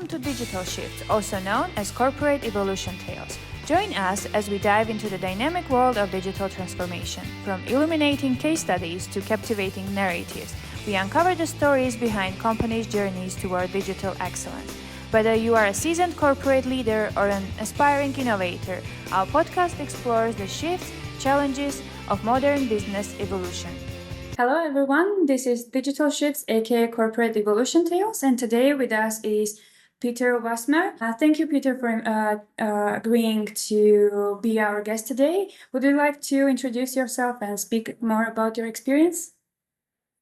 welcome to Digital Shift, also known as Corporate Evolution Tales. Join us as we dive into the dynamic world of digital transformation. From illuminating case studies to captivating narratives, we uncover the stories behind companies' journeys toward digital excellence. Whether you are a seasoned corporate leader or an aspiring innovator, our podcast explores the shifts, challenges of modern business evolution. Hello everyone, this is Digital Shifts aka Corporate Evolution Tales, and today with us is Peter Wasmer. Thank you, Peter, for agreeing to be our guest today. Would you like to introduce yourself and speak more about your experience?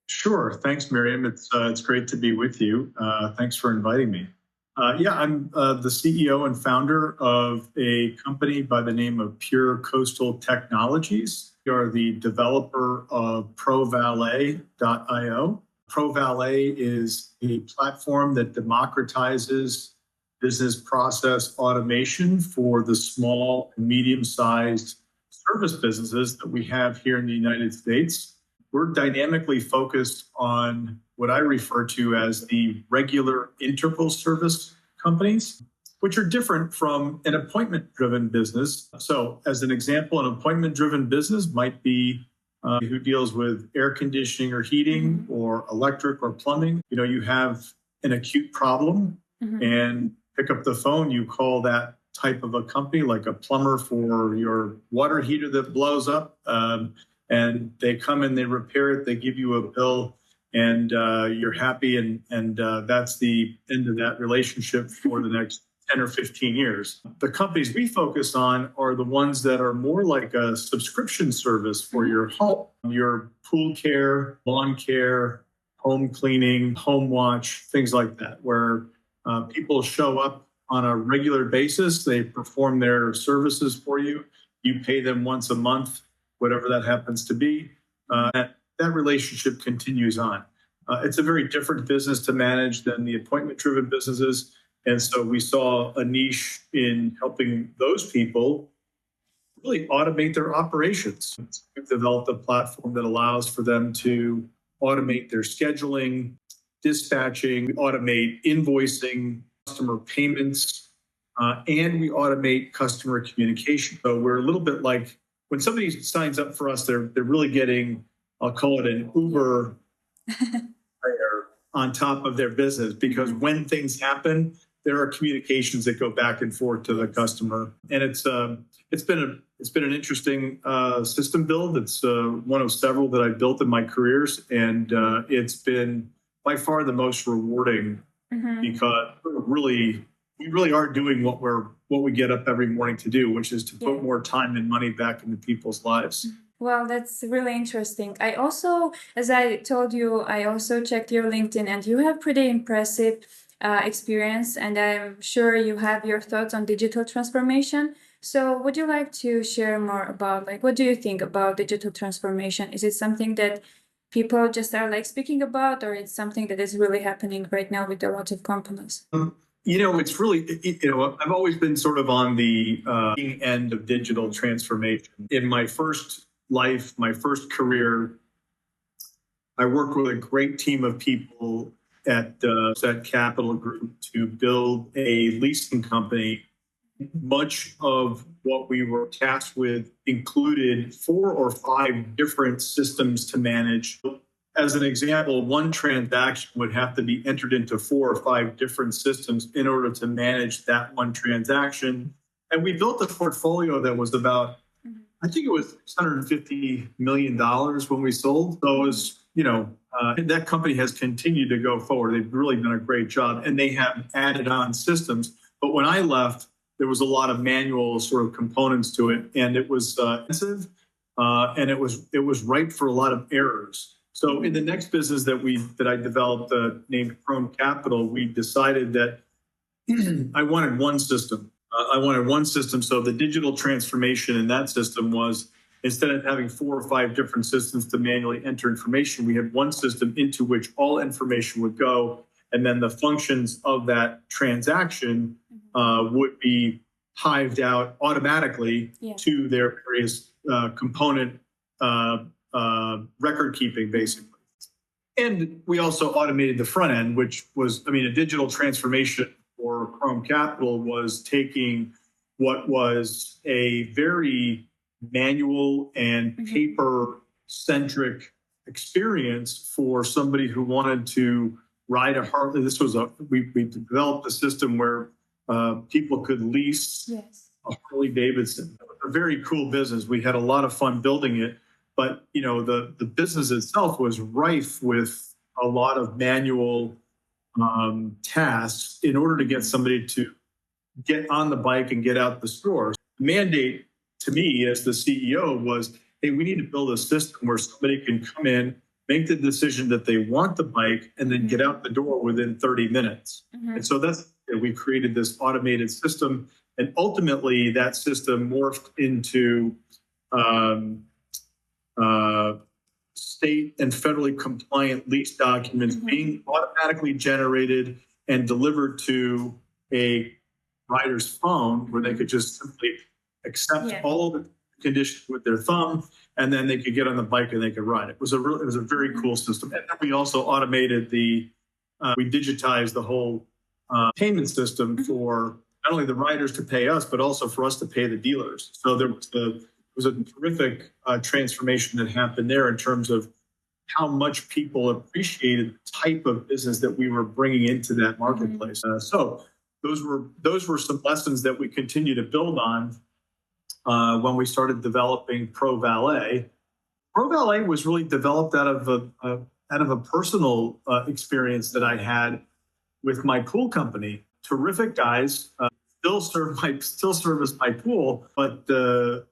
Sure. Thanks, Mariam. It's great to be with you. Thanks for inviting me. I'm the CEO and founder of a company by the name of Pure Coastal Technologies. We are the developer of ProValet.io. ProValet is a platform that democratizes business process automation for the small and medium-sized service businesses that we have here in the United States. We're dynamically focused on what I refer to as the regular interval service companies, which are different from an appointment-driven business. So as an example, an appointment-driven business might be who deals with air conditioning or heating or electric or plumbing. You have an acute problem and pick up the phone, you call that type of a company, like a plumber for your water heater that blows up, and they come and they repair it, they give you a bill, and you're happy, and that's the end of that relationship for the next 10 or 15 years. The companies we focus on are the ones that are more like a subscription service for your home, your pool care, lawn care, home cleaning, home watch, things like that, where people show up on a regular basis. They perform their services for you. You pay them once a month, whatever that happens to be. That relationship continues on. It's a very different business to manage than the appointment-driven businesses. And so we saw a niche in helping those people really automate their operations. We've developed a platform that allows for them to automate their scheduling, dispatching, automate invoicing, customer payments, and we automate customer communication. So we're a little bit like when somebody signs up for us, they're really getting, I'll call it an Uber on top of their business, because when things happen, there are communications that go back and forth to the customer, and it's been an interesting system build. It's one of several that I've built in my careers, and it's been by far the most rewarding because we really are doing what we get up every morning to do, which is to put more time and money back into people's lives. Well, that's really interesting. I also, as I told you, I also checked your LinkedIn, and you have pretty impressive experience, and I'm sure you have your thoughts on digital transformation. So would you like to share more about, what do you think about digital transformation? Is it something that people just are speaking about, or it's something that is really happening right now with a lot of companies? It's really, I've always been sort of on the end of digital transformation. In my first life, my first career, I worked with a great team of people at Capital Group to build a leasing company. Much of what we were tasked with included 4 or 5 different systems to manage. As an example, one transaction would have to be entered into 4 or 5 different systems in order to manage that one transaction. And we built a portfolio that was about, I think it was $650 million when we sold. So it was, that company has continued to go forward. They've really done a great job, and they have added on systems. But when I left, there was a lot of manual sort of components to it, and it was expensive, and it was ripe for a lot of errors. So in the next business that I developed, named Chrome Capital, we decided that I wanted one system. So the digital transformation in that system was, instead of having 4 or 5 different systems to manually enter information, we had one system into which all information would go, and then the functions of that transaction would be hived out automatically to their various component record keeping, basically. And we also automated the front end, which was, a digital transformation for Chrome Capital was taking what was a very manual and paper-centric experience for somebody who wanted to ride a Harley. We developed a system where people could lease a Harley Davidson. A very cool business. We had a lot of fun building it, but the business itself was rife with a lot of manual tasks in order to get somebody to get on the bike and get out the store. The mandate to me as the CEO was, hey, we need to build a system where somebody can come in, make the decision that they want the bike, and then get out the door within 30 minutes. And so we created this automated system, and ultimately that system morphed into state and federally compliant lease documents being automatically generated and delivered to a rider's phone, where they could just simply accept all of the conditions with their thumb, and then they could get on the bike and they could ride. It was a very cool system. And then we also automated we digitized the whole payment system for not only the riders to pay us, but also for us to pay the dealers. So there was a terrific transformation that happened there in terms of how much people appreciated the type of business that we were bringing into that marketplace. So those were some lessons that we continue to build on when we started developing Pro Valet. Pro Valet was really developed out of a personal experience that I had with my pool company. Terrific guys, still service my pool, but the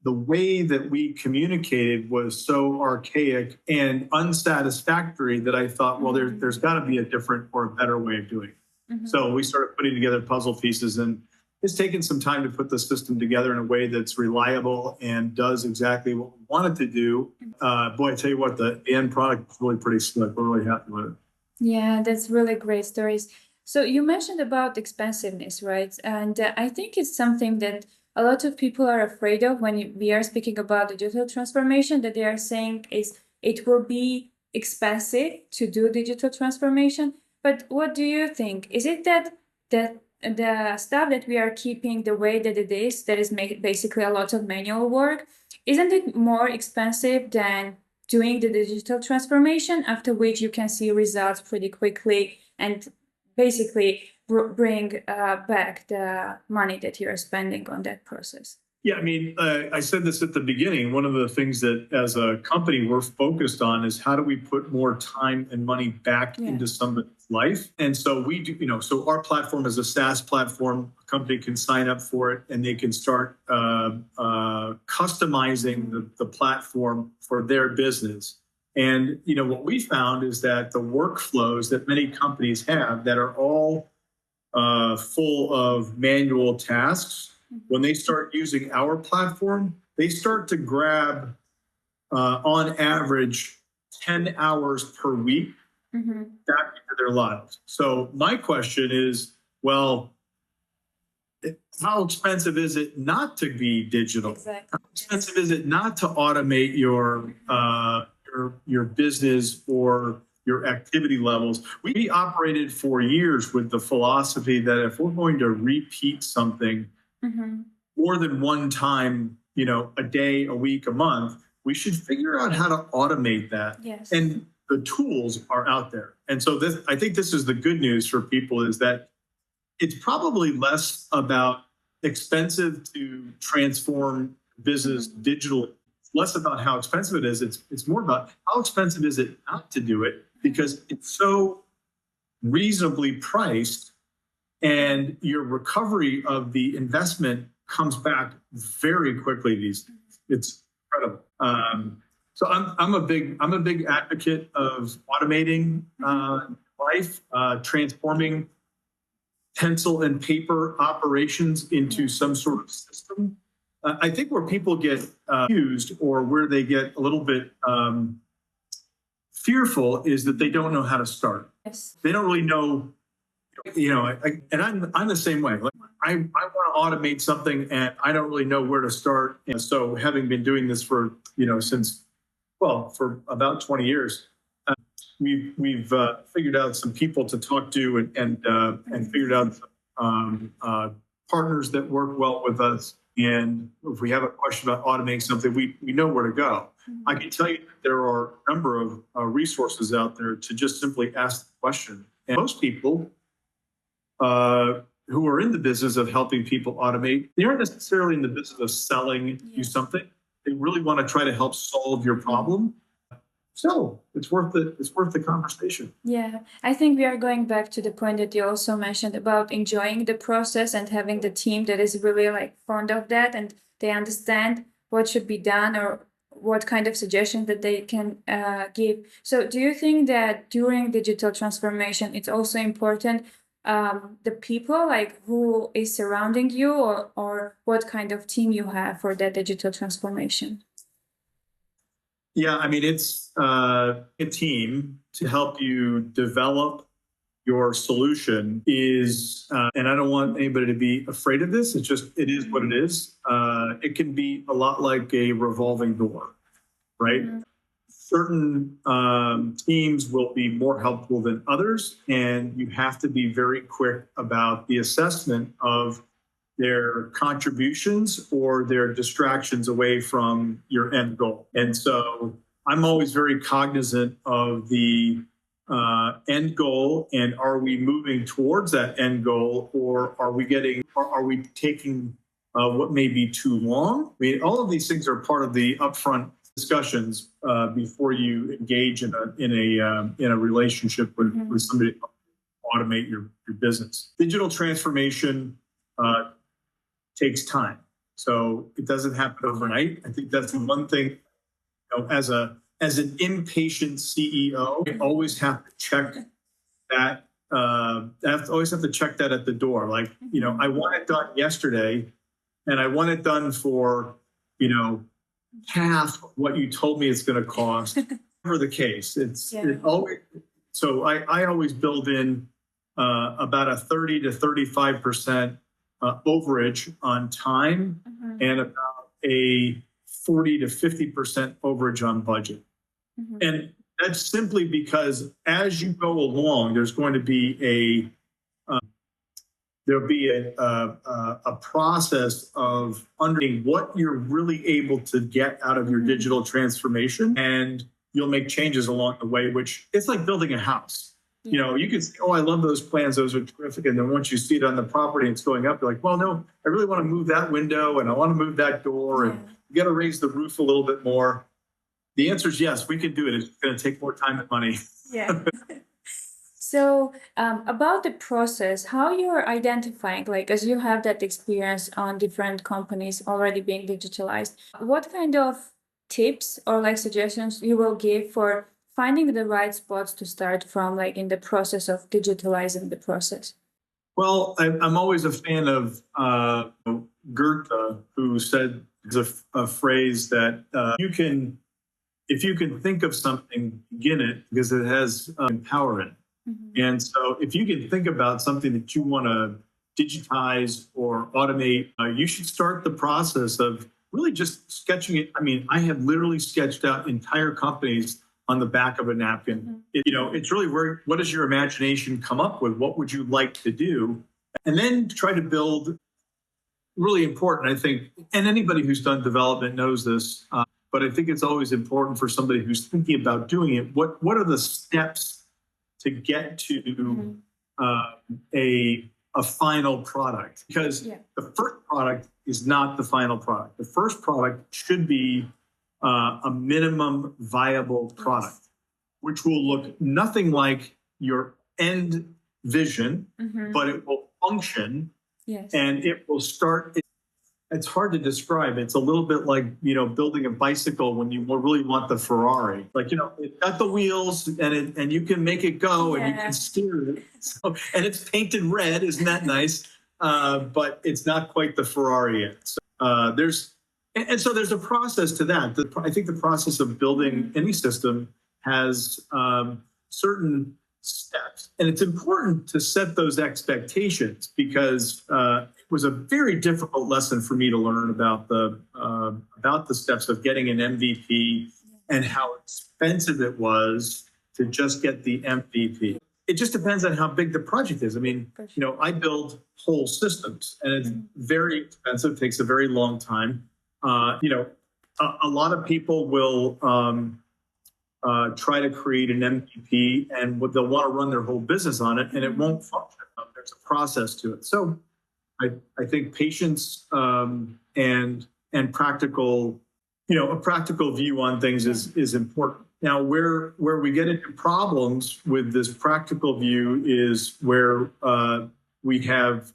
way that we communicated was so archaic and unsatisfactory that I thought, well, there's got to be a different or a better way of doing it. So we started putting together puzzle pieces, and it's taken some time to put the system together in a way that's reliable and does exactly what we want it to do. Boy, I tell you what, the end product is really pretty slick. We're really happy with it. Yeah, that's really great stories. So you mentioned about expensiveness, right? And I think it's something that a lot of people are afraid of when we are speaking about digital transformation, that they are saying is it will be expensive to do digital transformation. But what do you think? Is it that the stuff that we are keeping the way that it is, that is basically a lot of manual work, isn't it more expensive than doing the digital transformation, after which you can see results pretty quickly and basically bring back the money that you're spending on that process? Yeah, I mean, I said this at the beginning. One of the things that as a company we're focused on is how do we put more time and money back into somebody's life? And so we do, so our platform is a SaaS platform. A company can sign up for it and they can start customizing the platform for their business. And, what we found is that the workflows that many companies have that are all full of manual tasks, when they start using our platform, they start to grab, on average, 10 hours per week back into their lives. So my question is, well, how expensive is it not to be digital? Exactly. How expensive is it not to automate your business or your activity levels? We operated for years with the philosophy that if we're going to repeat something more than one time, a day, a week, a month, we should figure out how to automate that. Yes. And the tools are out there. And so I think this is the good news for people, is that it's probably less about expensive to transform business digitally. It's less about how expensive it is. It's more about how expensive is it not to do it, because it's so reasonably priced and your recovery of the investment comes back very quickly these days. It's incredible. So I'm a big advocate of automating life, transforming pencil and paper operations into some sort of system. I think where people get confused, or where they get a little bit fearful, is that they don't know how to start. Yes. They don't really know. And I'm the same way. Like, I want to automate something and I don't really know where to start. And so, having been doing this for about 20 years, we've figured out some people to talk to and figured out partners that work well with us. And if we have a question about automating something, we know where to go. I can tell you that there are a number of resources out there to just simply ask the question. And most people who are in the business of helping people automate, they aren't necessarily in the business of selling you something. They really want to try to help solve your problem. So it's worth the conversation. Yeah, I think we are going back to the point that you also mentioned about enjoying the process and having the team that is really like fond of that and they understand what should be done or what kind of suggestions that they can give. So do you think that during digital transformation, it's also important the people like who is surrounding you or what kind of team you have for that digital transformation? Yeah, I mean, it's a team to help you develop your solution is, and I don't want anybody to be afraid of this. It is what it is. It can be a lot like a revolving door, right? Mm-hmm. Certain teams will be more helpful than others, and you have to be very quick about the assessment of their contributions or their distractions away from your end goal. And so I'm always very cognizant of the end goal and are we moving towards that end goal or are we taking what may be too long? I mean, all of these things are part of the upfront discussions before you engage in a relationship with somebody to automate your business. Digital transformation takes time. So it doesn't happen overnight. I think that's the one thing, as an impatient CEO, I always have to check that. I always have to check that at the door. Like, I want it done yesterday and I want it done for, half what you told me it's going to cost. Never the case. So I always build in about a 30 to 35% overage on time and about a 40 to 50% overage on budget. And that's simply because as you go along, there's going to be a process of understanding what you're really able to get out of your digital transformation, and you'll make changes along the way, which it's like building a house. You can say, oh, I love those plans. Those are terrific. And then once you see it on the property, it's going up. You're like, well, no, I really want to move that window and I want to move that door and you got to raise the roof a little bit more. The answer is yes, we can do it. It's going to take more time and money. Yeah. So about the process, how you're identifying, like as you have that experience on different companies already being digitalized, what kind of tips or like suggestions you will give for finding the right spots to start from, like in the process of digitalizing the process? Well, I'm always a fan of Goethe, who said a phrase that if you can think of something, begin it because it has power in it. And so if you can think about something that you want to digitize or automate, you should start the process of really just sketching it. I mean, I have literally sketched out entire companies on the back of a napkin. It's really what does your imagination come up with? What would you like to do? And then try to build, really important, I think, and anybody who's done development knows this, but I think it's always important for somebody who's thinking about doing it. What are the steps to get to a final product? Because the first product is not the final product. The first product should be a minimum viable product, which will look nothing like your end vision, but it will function and it will start. It's hard to describe. It's a little bit like, building a bicycle when you really want the Ferrari. Like, it's got the wheels and you can make it go and you can steer it. So, and it's painted red. Isn't that nice? But it's not quite the Ferrari yet. So, there's a process to that. I think the process of building any system has certain steps. And it's important to set those expectations because it was a very difficult lesson for me to learn about the steps of getting an MVP and how expensive it was to just get the MVP. it just depends on how big the project is. I mean, For you know, I build whole systems, and it's very expensive, takes a very long time. You know, a lot of people will try to create an MVP, and they'll want to run their whole business on it, and it won't function. There's a process to it. So I think patience and practical, you know, a practical view on things is important. Now, where we get into problems with this practical view is where we have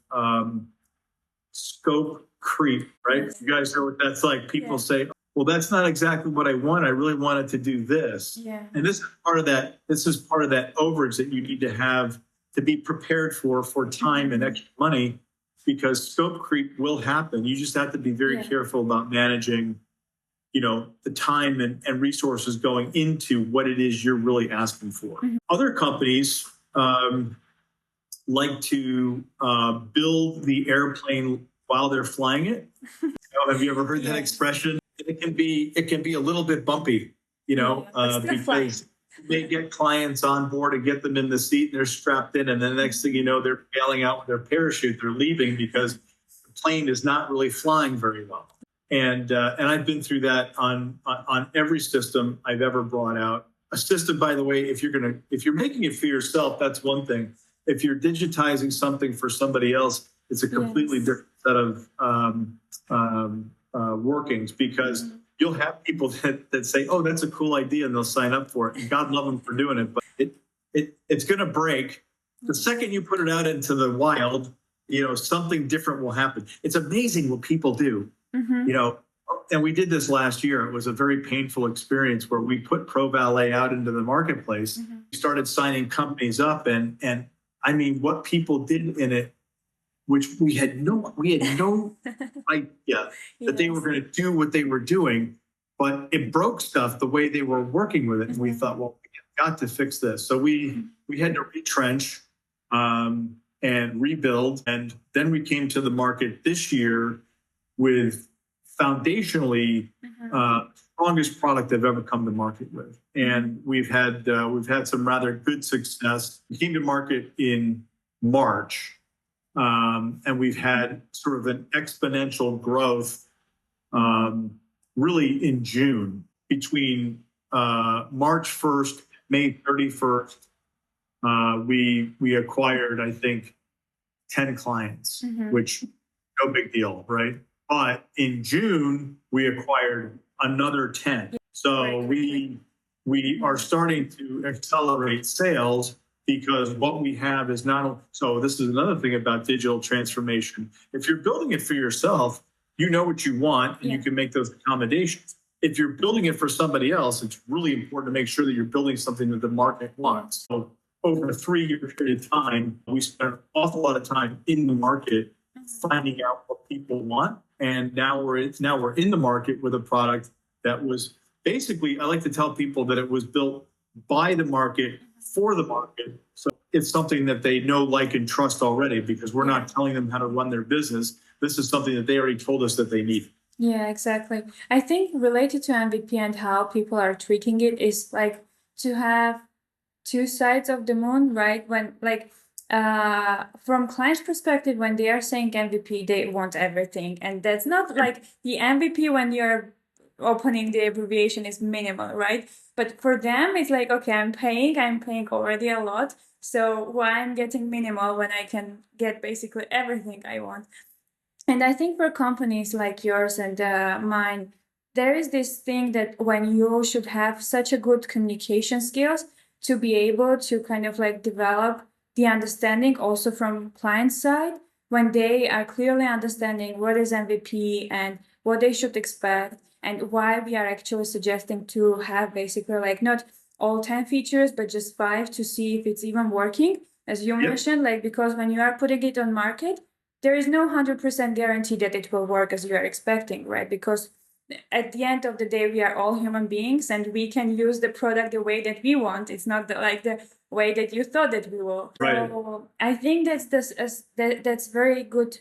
scope creep, right? You guys know what that's like. People say, well, that's not exactly what I want. I really wanted to do this. Yeah. And this is part of that. This is part of that overage that you need to have to be prepared for time and extra money, because scope creep will happen. You just have to be very careful about managing, you know, the time and resources going into what it is you're really asking for. Other companies like to build the airplane while they're flying it. You know, have you ever heard that expression? It can be a little bit bumpy, you know, because they get clients on board and get them in the seat and they're strapped in, and then the next thing you know, they're bailing out with their parachute. They're leaving because the plane is not really flying very well. And I've been through that on every system I've ever brought out. A system, by the way, if you're making it for yourself, that's one thing. If you're digitizing something for somebody else, it's a completely different set of workings, because you'll have people that say, oh, that's a cool idea, and they'll sign up for it. And God love them for doing it, but it's going to break. The second you put it out into the wild, you know, something different will happen. It's amazing what people do. You know, and we did this last year. It was a very painful experience where we put ProValet out into the marketplace. We started signing companies up, and I mean, what people did in it, which we had no idea that they were going to do what they were doing, but it broke stuff the way they were working with it. And we thought, well, we got to fix this. So we had to retrench and rebuild. And then we came to the market this year with foundationally strongest product I've ever come to market with. And we've had some rather good success. We came to market in March. And we've had sort of an exponential growth really in June. Between March 1st, May 31st, we acquired, I think, 10 clients, which no big deal, right? But in June, we acquired another 10. So we are starting to accelerate sales, because what we have is not. So this is another thing about digital transformation. If you're building it for yourself, you know what you want, and you can make those accommodations. If you're building it for somebody else, it's really important to make sure that you're building something that the market wants. So over a 3-year period of time, we spent an awful lot of time in the market finding out what people want. And now we're in the market with a product that was basically, I like to tell people that it was built by the market for the market. So it's something that they know, like, and trust already, because we're not telling them how to run their business. This is something that they already told us that they need. Yeah, exactly. I think related to MVP and how people are tweaking it is like to have two sides of the moon, right? When from client's perspective, when they are saying MVP, they want everything. And that's not like the MVP when you're opening the abbreviation is minimal, right? But for them, it's like, okay, I'm paying already a lot. So why I'm getting minimal when I can get basically everything I want? And I think for companies like yours and mine, there is this thing that when you should have such a good communication skills to be able to kind of like develop the understanding also from client side, when they are clearly understanding what is MVP and what they should expect, and why we are actually suggesting to have basically like not all 10 features, but just 5 to see if it's even working, as you mentioned, like, because when you are putting it on market, there is no 100% guarantee that it will work as you are expecting, right? Because at the end of the day, we are all human beings, and we can use the product the way that we want. It's not the way that you thought that we will. Right. So I think that's very good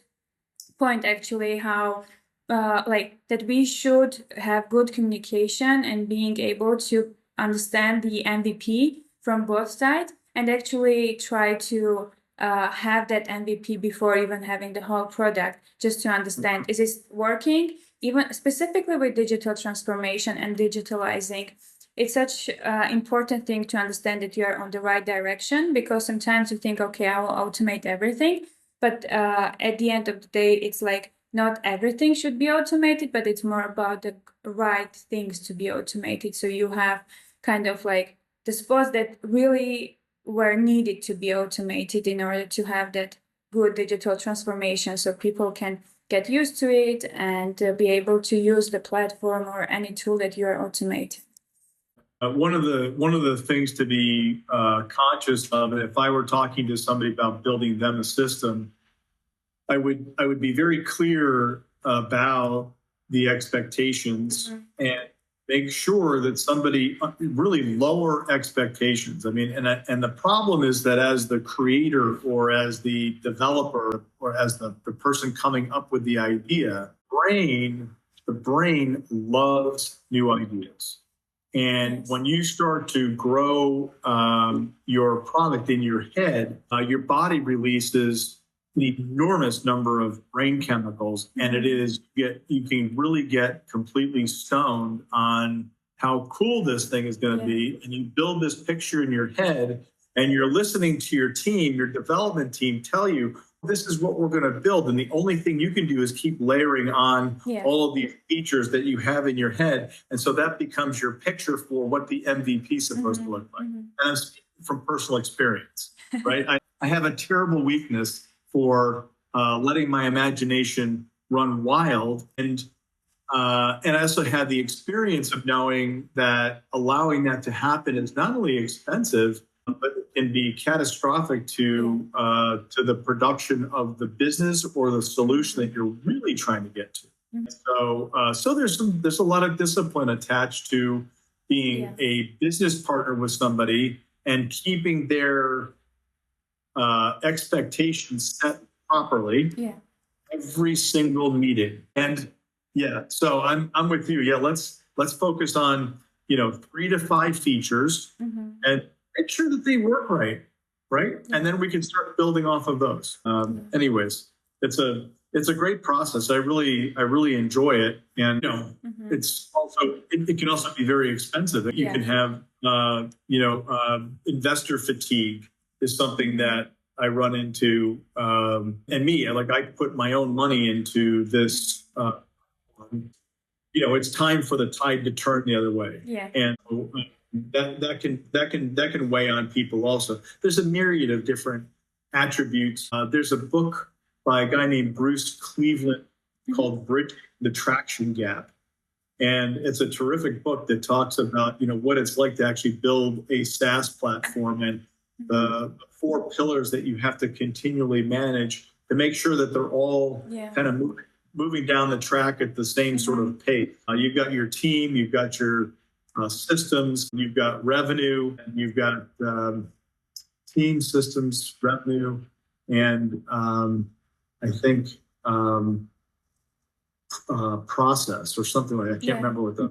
point, actually, how that we should have good communication and being able to understand the MVP from both sides. and actually try to have that MVP before even having the whole product, just to understand, is this working? Even specifically with digital transformation and digitalizing, it's such an important thing to understand that you're on the right direction, because sometimes you think, okay, I will automate everything. But at the end of the day, it's like not everything should be automated, but it's more about the right things to be automated. So you have kind of like the spots that really were needed to be automated in order to have that good digital transformation, so people can get used to it and be able to use the platform or any tool that you are automating. One of the things to be conscious of, if I were talking to somebody about building them a system, I would be very clear about the expectations and make sure that somebody really lower expectations. I mean, and the problem is that as the creator or as the developer or as the person coming up with the idea, the brain loves new ideas. And when you start to grow your product in your head, your body releases an enormous number of brain chemicals, and you can really get completely stoned on how cool this thing is going to be. And you build this picture in your head, and you're listening to your team, your development team, tell you, this is what we're going to build. And the only thing you can do is keep layering on all of these features that you have in your head. And so that becomes your picture for what the MVP is supposed to look like. And I'm speaking from personal experience, right? I have a terrible weakness for letting my imagination run wild. And I also had the experience of knowing that allowing that to happen is not only expensive, but it can be catastrophic to the production of the business or the solution that you're really trying to get to. So there's a lot of discipline attached to being a business partner with somebody and keeping their expectations set properly every single meeting. And so I'm with you. Let's focus on 3 to 5 features and make sure that they work right? And then we can start building off of those. Anyways, it's a great process. I really enjoy it, and it's also it can also be very expensive. You can have investor fatigue is something that I run into, and I put my own money into this. It's time for the tide to turn the other way, and that can weigh on people also. There's a myriad of different attributes. There's a book by a guy named Bruce Cleveland called Bridging the Traction Gap. And it's a terrific book that talks about, what it's like to actually build a SaaS platform and the 4 pillars that you have to continually manage to make sure that they're all kind of moving down the track at the same sort of pace. You've got your team, you've got your systems, you've got revenue, and you've got team, systems, revenue, and I think process or something like that. I can't remember what the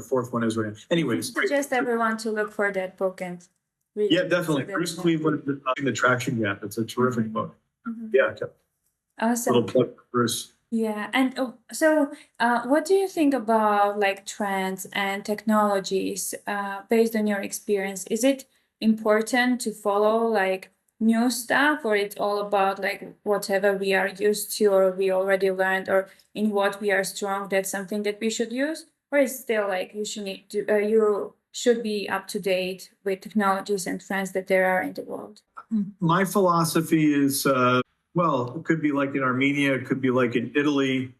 4th one is right now. Anyways, I suggest everyone to look for that book and read it. Definitely. Bruce Cleveland, The Traction Gap. It's a terrific book. Awesome. Little plug for Bruce. And so what do you think about trends and technologies based on your experience? Is it important to follow new stuff, or it's all about whatever we are used to or we already learned, or in what we are strong, that's something that we should use? Or is still you should be up to date with technologies and trends that there are in the world? My philosophy is, it could be like in Armenia, it could be like in Italy.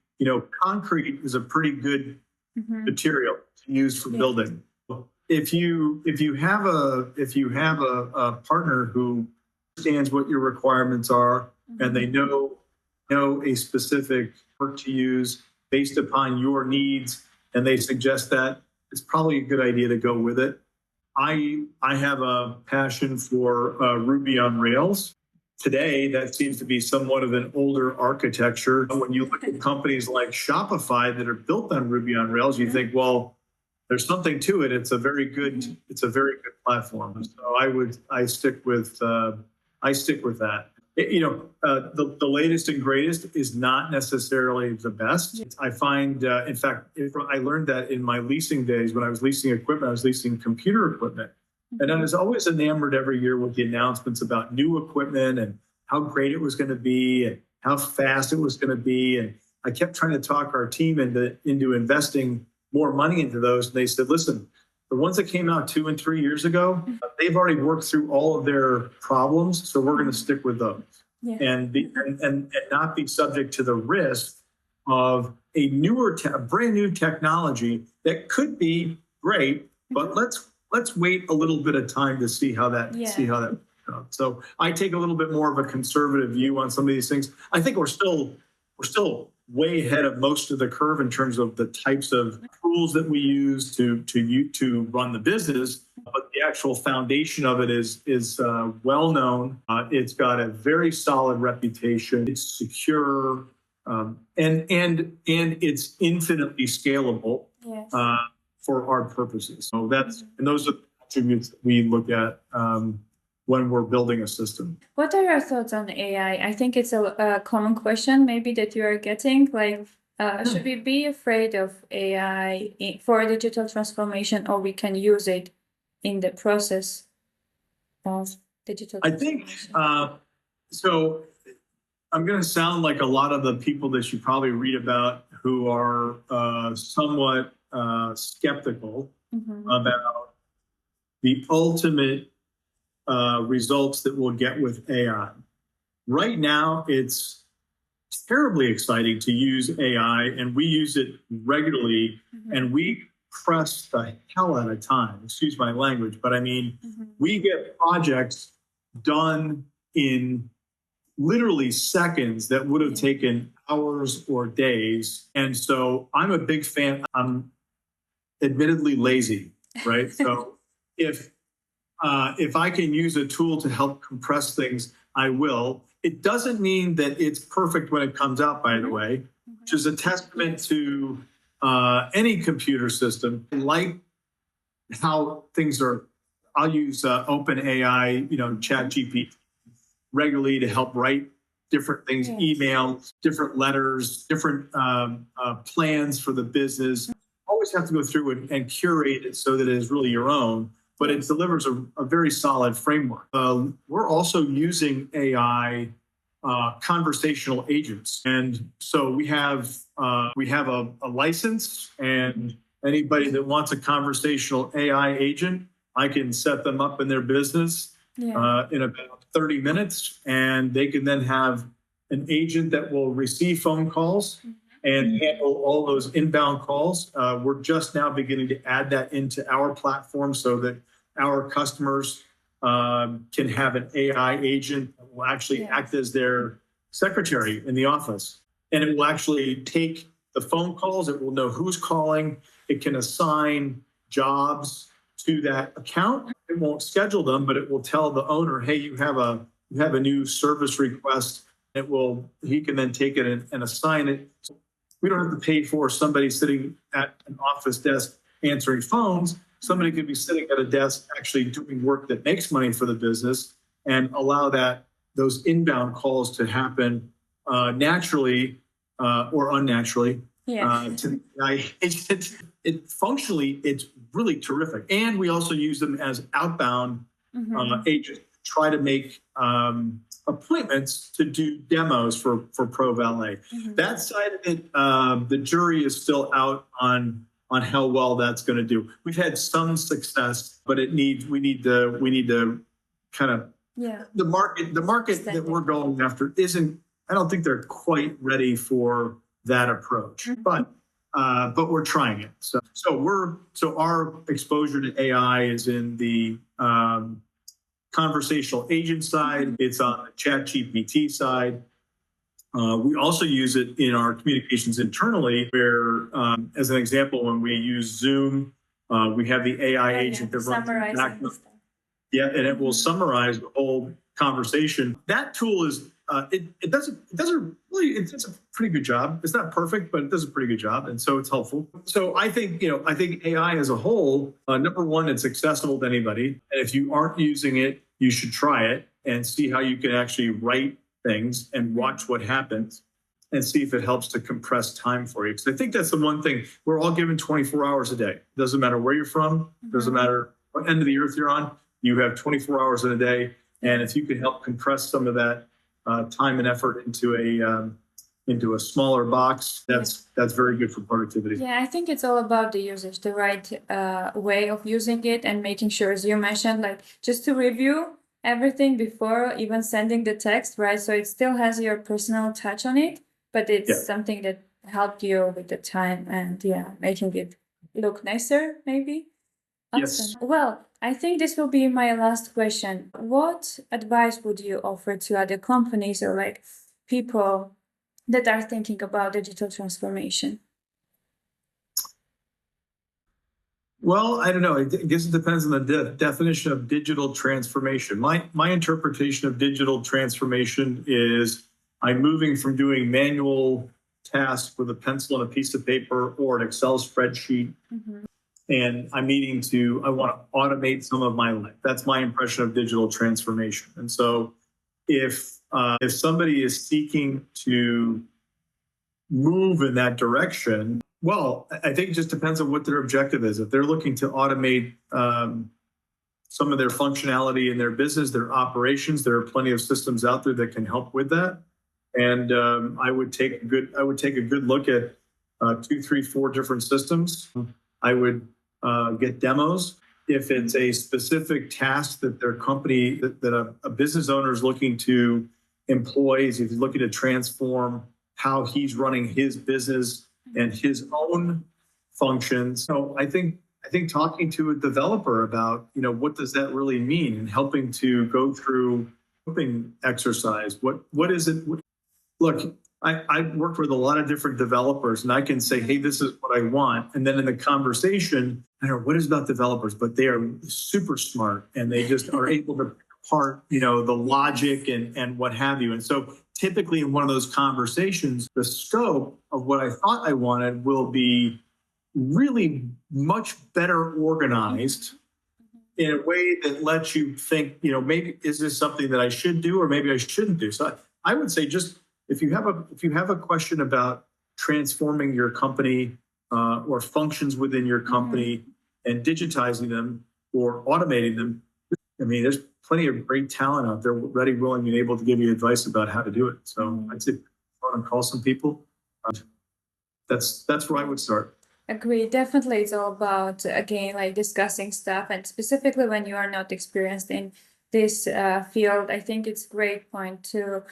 Concrete is a pretty good material to use for building. If you have a partner who understands what your requirements are and they know a specific work to use based upon your needs, and they suggest that, it's probably a good idea to go with it. I have a passion for Ruby on Rails. Today, that seems to be somewhat of an older architecture. When you look at companies like Shopify that are built on Ruby on Rails, you think, well, there's something to it. It's a very good platform. So I stick with that. The latest and greatest is not necessarily the best. I find, in fact, I learned that in my leasing days when I was leasing equipment, I was leasing computer equipment. And I was always enamored every year with the announcements about new equipment and how great it was going to be and how fast it was going to be. And I kept trying to talk our team into investing more money into those. And they said, listen, the ones that came out 2 and 3 years ago, they've already worked through all of their problems. So we're going to stick with those and not be subject to the risk of a brand new technology that could be great, but let's wait a little bit of time to see how that goes. So I take a little bit more of a conservative view on some of these things. I think we're still way ahead of most of the curve in terms of the types of tools that we use to run the business. But the actual foundation of it is well known. It's got a very solid reputation. It's secure, and it's infinitely scalable for our purposes. So those are the attributes that we look at when we're building a system. What are your thoughts on AI? I think it's a common question maybe that you are getting. Should we be afraid of AI for digital transformation, or we can use it in the process of digital transformation? I think, so I'm going to sound like a lot of the people that you probably read about who are somewhat skeptical about the ultimate results that we'll get with AI. Right now, it's terribly exciting to use AI, and we use it regularly, and we press the hell out of time. Excuse my language, but I mean, we get projects done in literally seconds that would have taken hours or days. And so I'm a big fan. I'm admittedly lazy, right? So if I can use a tool to help compress things, I will. It doesn't mean that it's perfect when it comes out, by the way, which is a testament to any computer system, like how things are. I'll use OpenAI, ChatGPT regularly to help write different things, emails, different letters, different plans for the business. Always have to go through and curate it so that it is really your own, but it delivers a very solid framework. We're also using AI conversational agents, and so we have a license, and anybody that wants a conversational AI agent, I can set them up in their business in about 30 minutes, and they can then have an agent that will receive phone calls and handle all those inbound calls. We're just now beginning to add that into our platform so that our customers can have an AI agent that will actually act as their secretary in the office. And it will actually take the phone calls. It will know who's calling. It can assign jobs to that account. It won't schedule them, but it will tell the owner, hey, you have a new service request. He can then take it and assign it. So we don't have to pay for somebody sitting at an office desk answering phones. Somebody could be sitting at a desk actually doing work that makes money for the business and allow those inbound calls to happen naturally or unnaturally to the AI agent. Functionally, it's really terrific. And we also use them as outbound agents to try to make appointments to do demos for Pro Valet. That side of it, the jury is still out on how well that's going to do. We've had some success, but we need to kind of the market that we're going after isn't. I don't think they're quite ready for that approach, but we're trying it. So our exposure to AI is in the conversational agent side. It's on the ChatGPT side. We also use it in our communications internally, where, as an example, when we use Zoom, we have the AI agent that runs back. And it will summarize the whole conversation. That tool is it does a pretty good job. It's not perfect, but it does a pretty good job, and so it's helpful. So I think AI as a whole, number one, it's accessible to anybody, and if you aren't using it, you should try it and see how you can actually write things and watch what happens and see if it helps to compress time for you. Because I think that's the one thing, we're all given 24 hours a day. Doesn't matter where you're from, doesn't matter what end of the earth you're on, you have 24 hours in a day. And if you can help compress some of that time and effort into a smaller box, that's very good for productivity. Yeah, I think it's all about the usage, the right way of using it, and making sure, as you mentioned, like just to review everything before even sending the text, right? So it still has your personal touch on it, but it's something that helped you with the time and making it look nicer, maybe. Awesome. Yes. Well, I think this will be my last question. What advice would you offer to other companies or like people that are thinking about digital transformation? Well, I don't know. I guess it depends on the definition of digital transformation. My interpretation of digital transformation is I'm moving from doing manual tasks with a pencil and a piece of paper or an Excel spreadsheet, and I want to automate some of my life. That's my impression of digital transformation. And so if somebody is seeking to move in that direction, well, I think it just depends on what their objective is. If they're looking to automate some of their functionality in their business, their operations, there are plenty of systems out there that can help with that. And I would take a good look at 2, 3, 4 different systems. I would get demos. If it's a specific task that their company, that a business owner is looking to employ, if he's looking to transform how he's running his business and his own functions. So I think talking to a developer about, what does that really mean, and helping to go through coping exercise. What is it? Look, I've worked with a lot of different developers, and I can say, hey, this is what I want. And then in the conversation, I don't know what is about developers, but they are super smart, and they just are able to pick apart, the logic and what have you. And so typically in one of those conversations, the scope of what I thought I wanted will be really much better organized in a way that lets you think, maybe is this something that I should do, or maybe I shouldn't do. So I would say, just if you have a question about transforming your company or functions within your company and digitizing them or automating them, I mean, there's plenty of great talent out there ready, willing, and able to give you advice about how to do it. So I'd say call some people. That's where I would start. Agree. Definitely, it's all about, again, like discussing stuff, and specifically when you are not experienced in this field, I think it's a great point to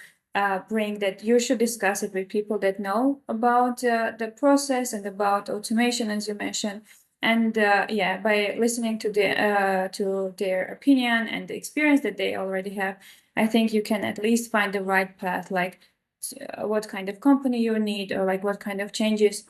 bring that you should discuss it with people that know about the process and about automation, as you mentioned. And by listening to their opinion and the experience that they already have, I think you can at least find the right path, like what kind of company you need, or like what kind of changes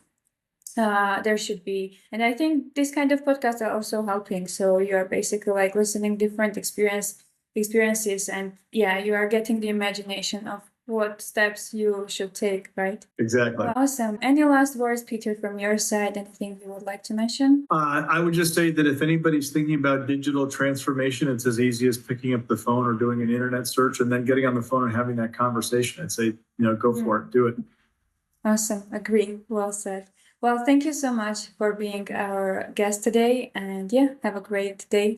there should be. And I think this kind of podcasts are also helping. So you are basically like listening different experiences, and you are getting the imagination of what steps you should take, right? Exactly. Awesome. Any last words, Peter, from your side? Anything you would like to mention? I would just say that if anybody's thinking about digital transformation, it's as easy as picking up the phone or doing an internet search and then getting on the phone and having that conversation. I'd say, go for it, do it. Awesome. Agree. Well said. Well, thank you so much for being our guest today, and have a great day.